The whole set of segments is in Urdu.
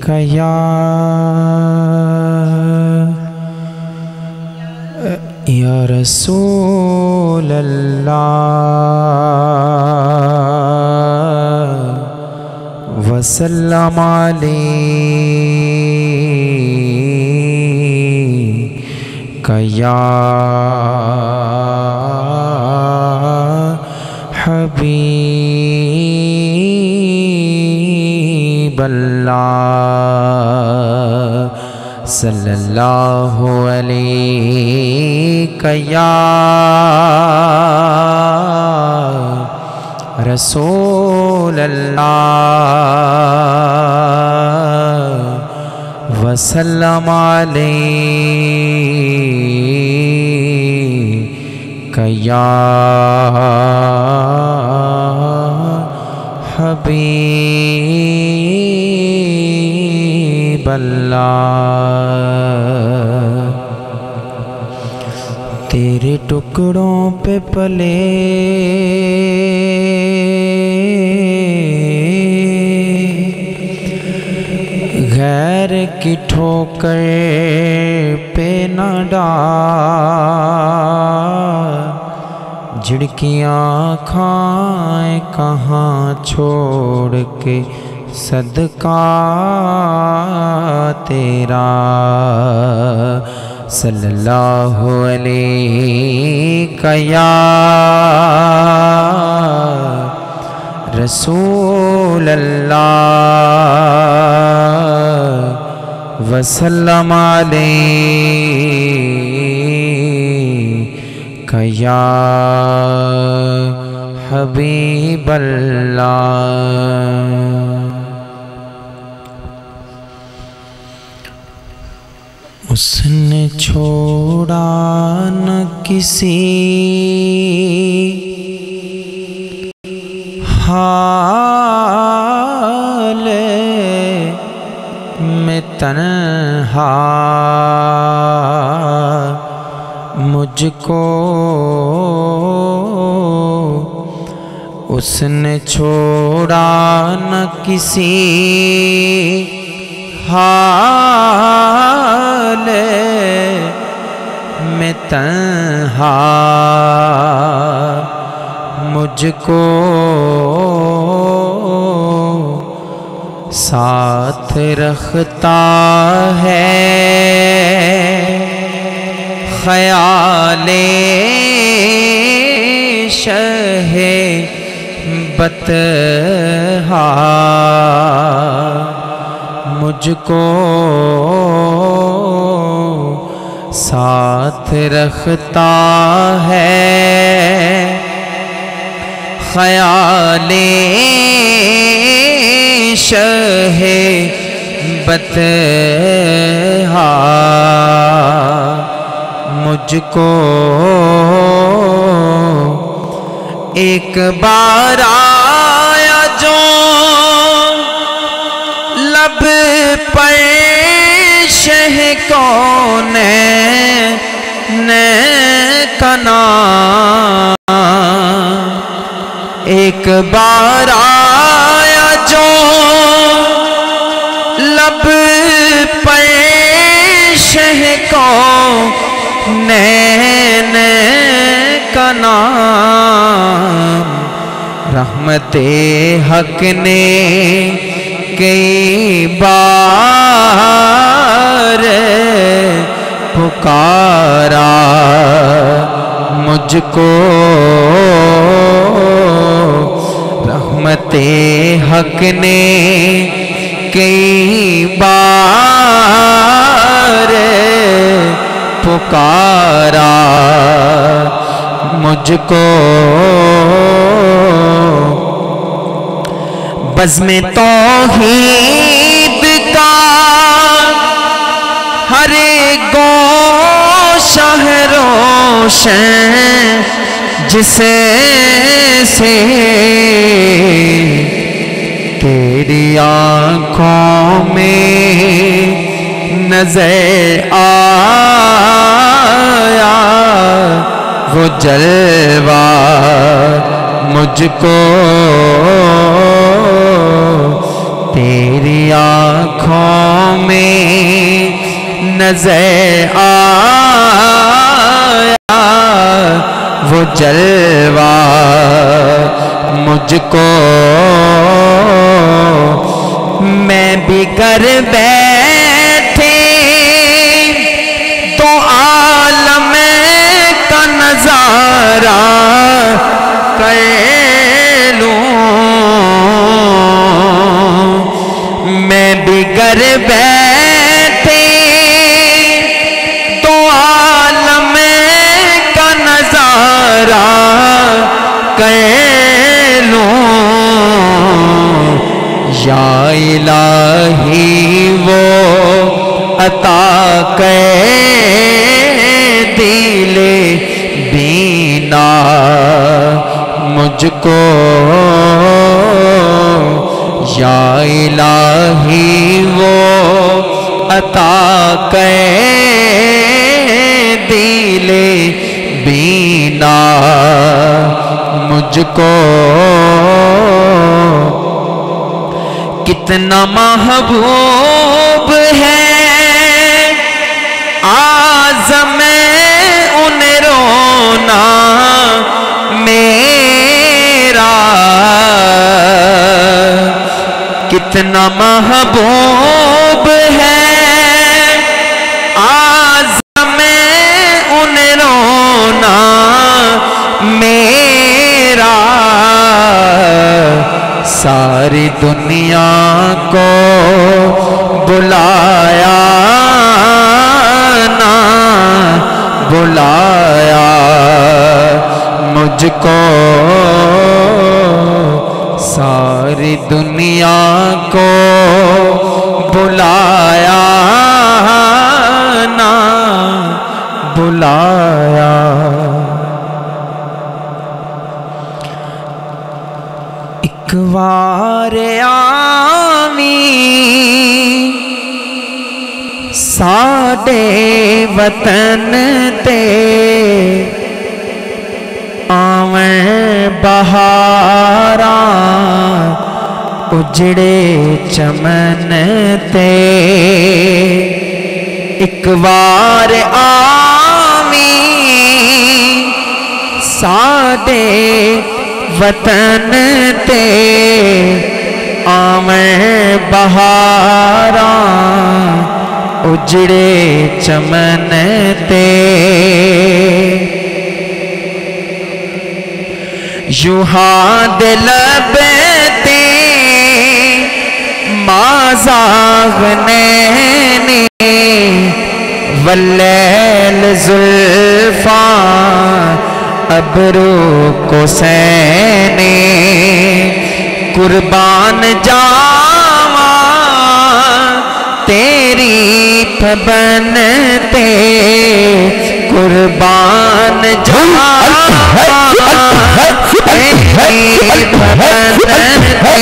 یا رسول اللہ وسلم علیک یا حبیب اللہ صلی اللہ علیہ یا رسول اللہ وسلم علیہ یا حبیب اللہ تیرے ٹکڑوں پہ پلے غیر کی ٹھوکر پہ نہ ڈال جھڑکیاں کھائیں کہاں چھوڑ کے صدقہ تیرا صلی اللہ علیہ یا رسول اللہ وسلم علیک یا حبیب اللہ اس نے چھوڑا نہ کسی حال میں تنہا مجھ کو اس نے چھوڑا نہ کسی حال میں تنہا مجھ کو ساتھ رکھتا ہے خیال شہ بطحا مجھ کو ساتھ رکھتا ہے خیال شہ بطحا مجھ کو ایک بار آیا جو لب پر شہ کونین کا نام ایک بار آیا جو لب پر شہ کونین کا نام رحمت حق نے کئی بار پکارا مجھ کو رحمت حق نے کئی بار پکارا مجھ کو بزم توحید کا ہر گوشہ روشن جسے سے تیری آنکھوں میں نظر آیا وہ جلوہ مجھ کو تیری آنکھوں میں نظر آیا وہ جلوہ مجھ کو، میں بھی گھر بیٹھے تو عالم کا نظارہ کر لوں، میں بھی گھر بیٹھے تو عالم کا نظارہ کر لوں، یا الہی وہ عطا کر دل بینا مجھ کو، یا الہی وہ عطا کر دل بینا مجھ کو، کتنا محبوب ہے اعظم ان رونا میرا، کتنا محبوب ہے اعظم ان رونا میرا، ساری دنیا کو بلایا نہ بلایا مجھ کو، ساری دنیا کو بلایا نہ بلایا، ایک وار آمین ساڈے وطن تے آویں بہاراں اجڑے چمن تے، ایک وار آمین ساڈے وطن تے آویں بہاراں اجڑے چمن تے، یوہاں دل بیتے مازاغ نینی واللیل زلفان ابرو کو سینے، قربان جاواں تیری پبن تے، قربان جاواں تیری پبن تے،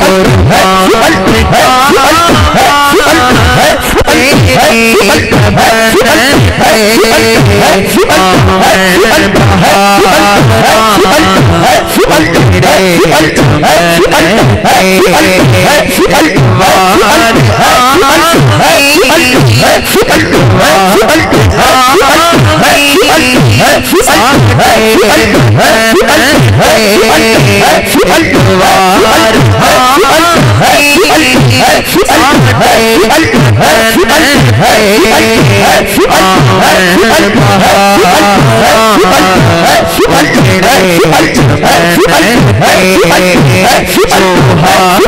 قربان جاواں تیری پبن تے، آمین بہاراں اجڑے چمن تے، ایک وار قربان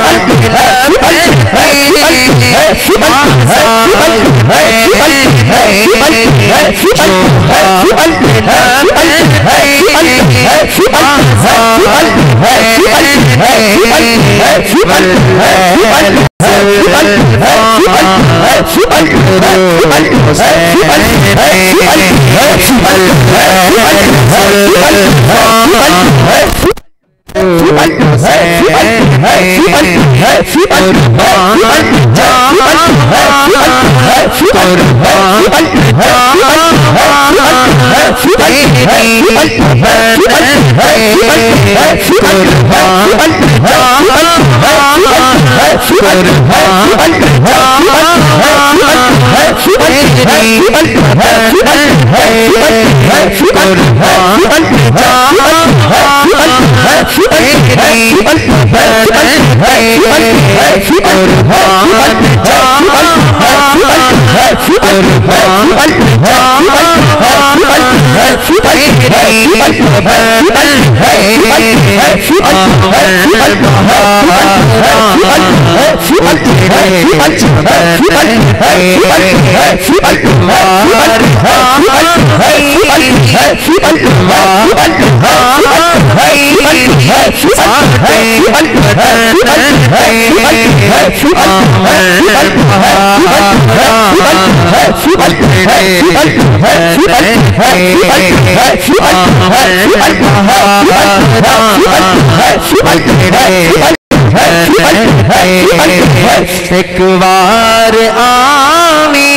ایک بار آویں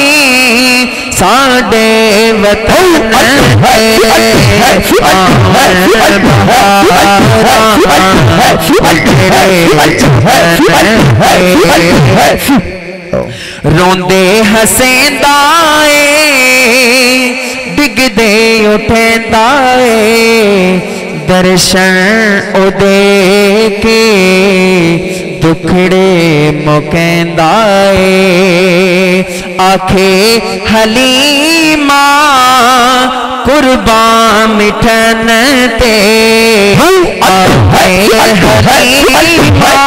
ساڈے وطن روندے ہسیندا اے ڈگدے اٹھیندا اے درشن او دے کے دکھڑے مکیندا اے آکھے حلیمہ قربان مٹھن تے آکھے حلیمہ